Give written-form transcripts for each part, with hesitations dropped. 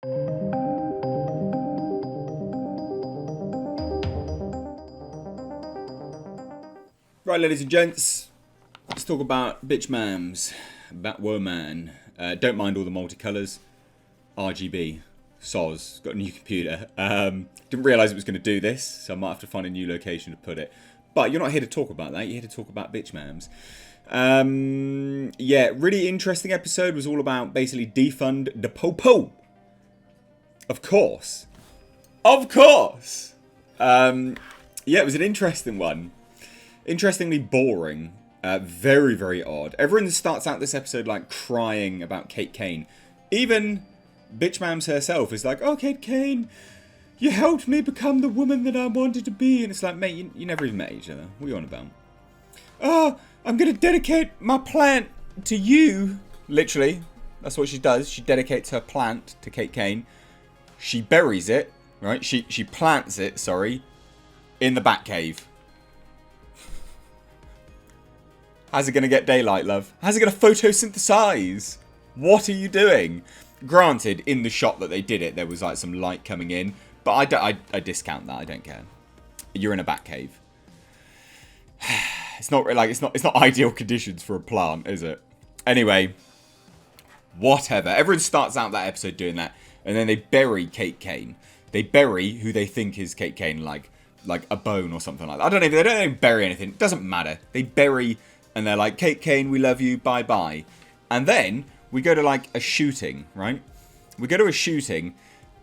Right, ladies and gents, let's talk about bitch mams, Batwoman. Don't mind all the multicolours. RGB, soz, got a new computer. Didn't realise it was going to do this, so I might have to find a new location to put it. But you're not here to talk about that, you're here to talk about bitch mams. Yeah, really interesting episode. Was all about basically defund the popo. Of course. Of course! Yeah, it was an interesting one. Interestingly boring. Very, very odd. Everyone starts out this episode like crying about Kate Kane. Even bitch mams herself is like, oh, Kate Kane, you helped me become the woman that I wanted to be. And it's like, mate, you never even met each other. What are you on about? Oh, I'm going to dedicate my plant to you. Literally. That's what she does. She dedicates her plant to Kate Kane. She buries it, right? She plants it, sorry, in the Batcave. How's it going to get daylight, love? How's it going to photosynthesize? What are you doing? Granted, in the shot that they did it, there was like some light coming in. But I discount that. I don't care. You're in a Batcave. It's not like it's not ideal conditions for a plant, is it? Anyway, whatever. Everyone starts out that episode doing that, and then they bury Kate Kane. They bury who they think is Kate Kane, like a bone or something like that. They don't even bury anything. It doesn't matter. They bury. And they're like, Kate Kane, we love you, bye-bye. And then we go to like a shooting, right? We go to a shooting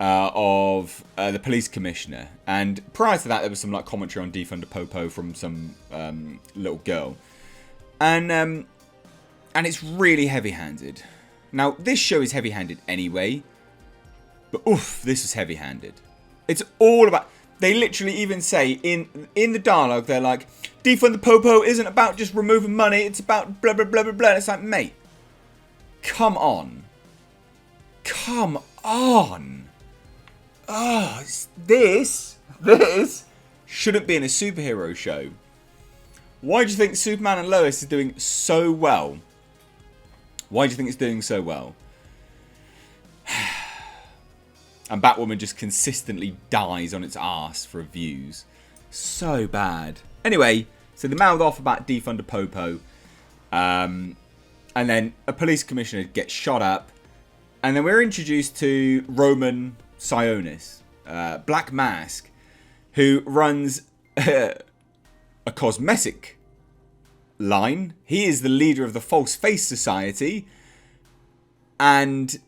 of the police commissioner. And prior to that, there was some like commentary on Defund the Popo from some little girl. And it's really heavy-handed. Now, this show is heavy-handed anyway. But oof, this is heavy-handed. It's all about... They literally even say in the dialogue, they're like, defund the popo isn't about just removing money, it's about blah, blah, blah, blah, blah. And it's like, mate, come on. Come on. Oh, this shouldn't be in a superhero show. Why do you think Superman and Lois is doing so well? Why do you think it's doing so well? And Batwoman just consistently dies on its arse for views. So bad. Anyway, so they mouth off about defund the popo. And then a police commissioner gets shot up. And then we're introduced to Roman Sionis, Black Mask, who runs a cosmetic line. He is the leader of the False Face Society. And...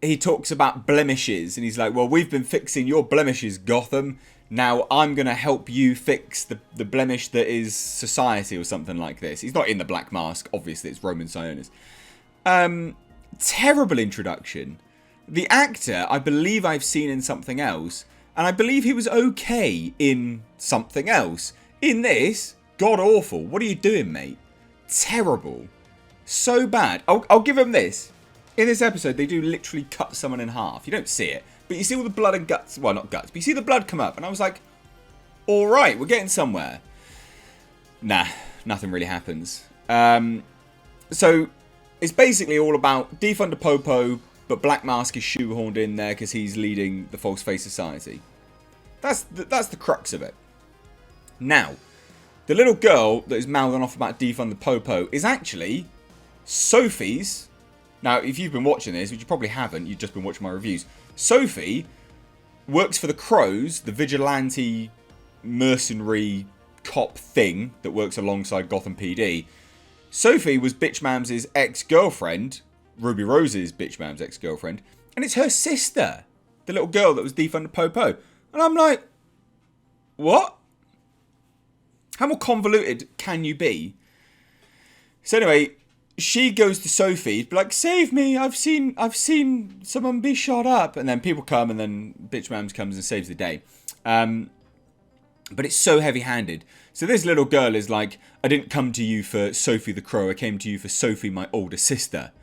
he talks about blemishes, and he's like, well, we've been fixing your blemishes, Gotham. Now I'm going to help you fix the blemish that is society, or something like this. He's not in the Black Mask, obviously, it's Roman Sionis. Terrible introduction. The actor, I believe I've seen in something else, and I believe he was okay in something else. In this, god-awful. What are you doing, mate? Terrible. So bad. I'll give him this. In this episode, they do literally cut someone in half. You don't see it, but you see all the blood and guts. Well, not guts, but you see the blood come up. And I was like, all right, we're getting somewhere. Nah, nothing really happens. So it's basically all about defund the popo, but Black Mask is shoehorned in there because he's leading the False Face Society. That's the crux of it. Now, the little girl that is mouthing off about defund the popo is actually Sophie's. Now, if you've been watching this, which you probably haven't, you've just been watching my reviews. Sophie works for the Crows, the vigilante mercenary cop thing that works alongside Gotham PD. Sophie was Bitch Mams' ex-girlfriend, Ruby Rose's Bitch Mams' ex-girlfriend, and it's her sister, the little girl that was defund the popo. And I'm like, what? How more convoluted can you be? So anyway, she goes to Sophie, like, save me, I've seen someone be shot up. And then people come, and then Bitch Mams comes and saves the day. But it's so heavy-handed. So this little girl is like, I didn't come to you for Sophie the Crow, I came to you for Sophie, my older sister.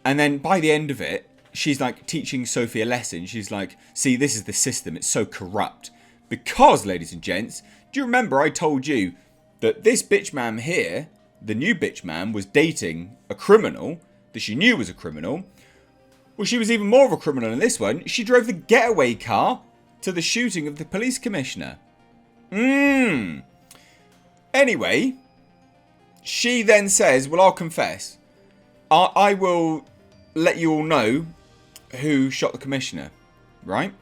And then by the end of it, she's like teaching Sophie a lesson. She's like, see, this is the system, it's so corrupt. Because, ladies and gents, do you remember I told you that this bitch mam here, the new bitch mam, was dating a criminal that she knew was a criminal? Well, she was even more of a criminal in this one. She drove the getaway car to the shooting of the police commissioner. Anyway, she then says, well, I'll confess. I will let you all know who shot the commissioner, right?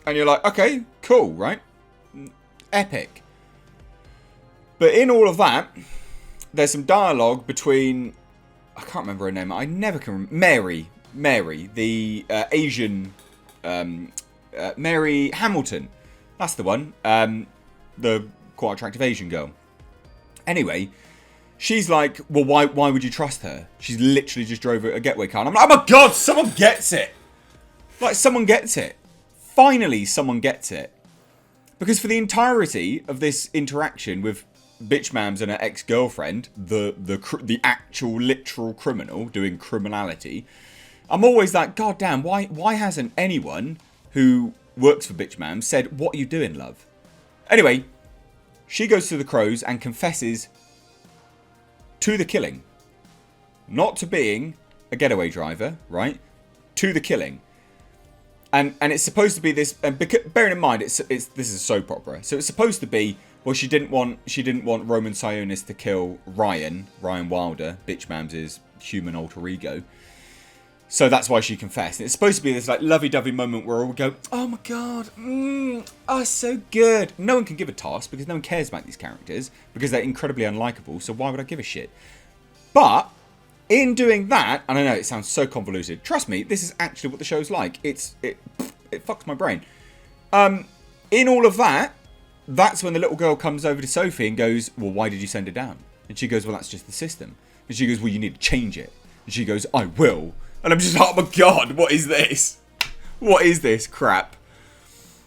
And you're like, okay, cool, right? Epic. But in all of that, there's some dialogue between, I can't remember her name. I never can remember. Mary, the Asian, Mary Hamilton. That's the one. The quite attractive Asian girl. Anyway, she's like, well, why would you trust her? She's literally just drove a getaway car. And I'm like, oh my God, someone gets it. Like, someone gets it. Finally, someone gets it. Because for the entirety of this interaction with Bitch Mams and her ex-girlfriend, the actual literal criminal doing criminality, I'm always like, God damn, why hasn't anyone who works for Bitch Mams said, what are you doing, love? Anyway, she goes to the Crows and confesses to the killing. Not to being a getaway driver, right? To the killing. And it's supposed to be this, and bearing in mind, this is a soap opera. So it's supposed to be, well, she didn't want Roman Sionis to kill Ryan Wilder, Bitch Mams' human alter ego. So that's why she confessed. And it's supposed to be this like lovey-dovey moment where we go, oh my God, oh, so good. No one can give a toss because no one cares about these characters because they're incredibly unlikable. So why would I give a shit? But in doing that, and I know it sounds so convoluted. Trust me, this is actually what the show's like. It fucks my brain. In all of that, that's when the little girl comes over to Sophie and goes, well, why did you send her down? And she goes, well, that's just the system. And she goes, well, you need to change it. And she goes, I will. And I'm just like, oh my God, what is this? What is this crap?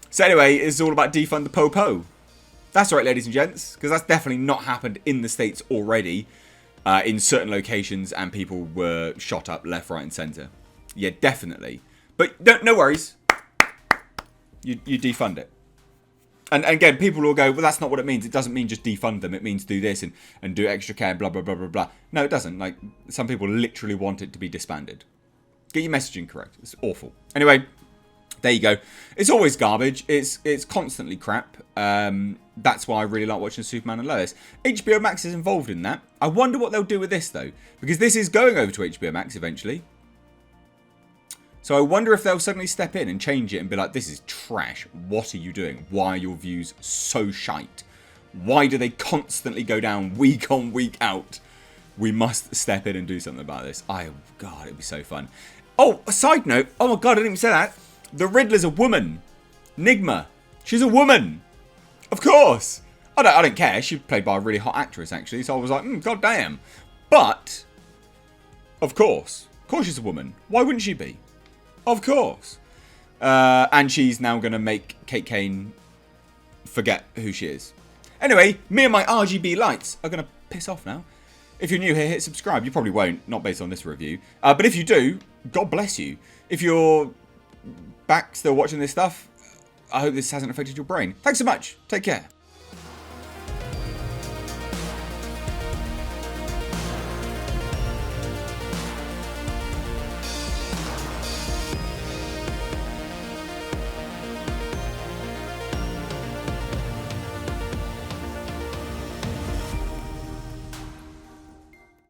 So anyway, it's all about defund the po-po. That's right, ladies and gents, because that's definitely not happened in the States already. In certain locations, and people were shot up left, right, and centre. Yeah, definitely. But no worries. You defund it. And again, people will go, well, that's not what it means. It doesn't mean just defund them. It means do this and do extra care, blah, blah, blah, blah, blah. No, it doesn't. Like, some people literally want it to be disbanded. Get your messaging correct. It's awful. Anyway, there you go. It's always garbage. It's constantly crap. That's why I really like watching Superman and Lois. HBO Max is involved in that. I wonder what they'll do with this, though. Because this is going over to HBO Max eventually. So I wonder if they'll suddenly step in and change it and be like, this is trash. What are you doing? Why are your views so shite? Why do they constantly go down week on, week out? We must step in and do something about this. God, it'd be so fun. Oh, a side note. Oh my God, I didn't even say that. The Riddler's a woman. Nigma. She's a woman. Of course. I don't care. She's played by a really hot actress, actually. So I was like, God damn. But, of course. Of course she's a woman. Why wouldn't she be? Of course. And she's now going to make Kate Kane forget who she is. Anyway, me and my RGB lights are going to piss off now. If you're new here, hit subscribe. You probably won't, not based on this review. But if you do, God bless you. If you're back still watching this stuff, I hope this hasn't affected your brain. Thanks so much. Take care.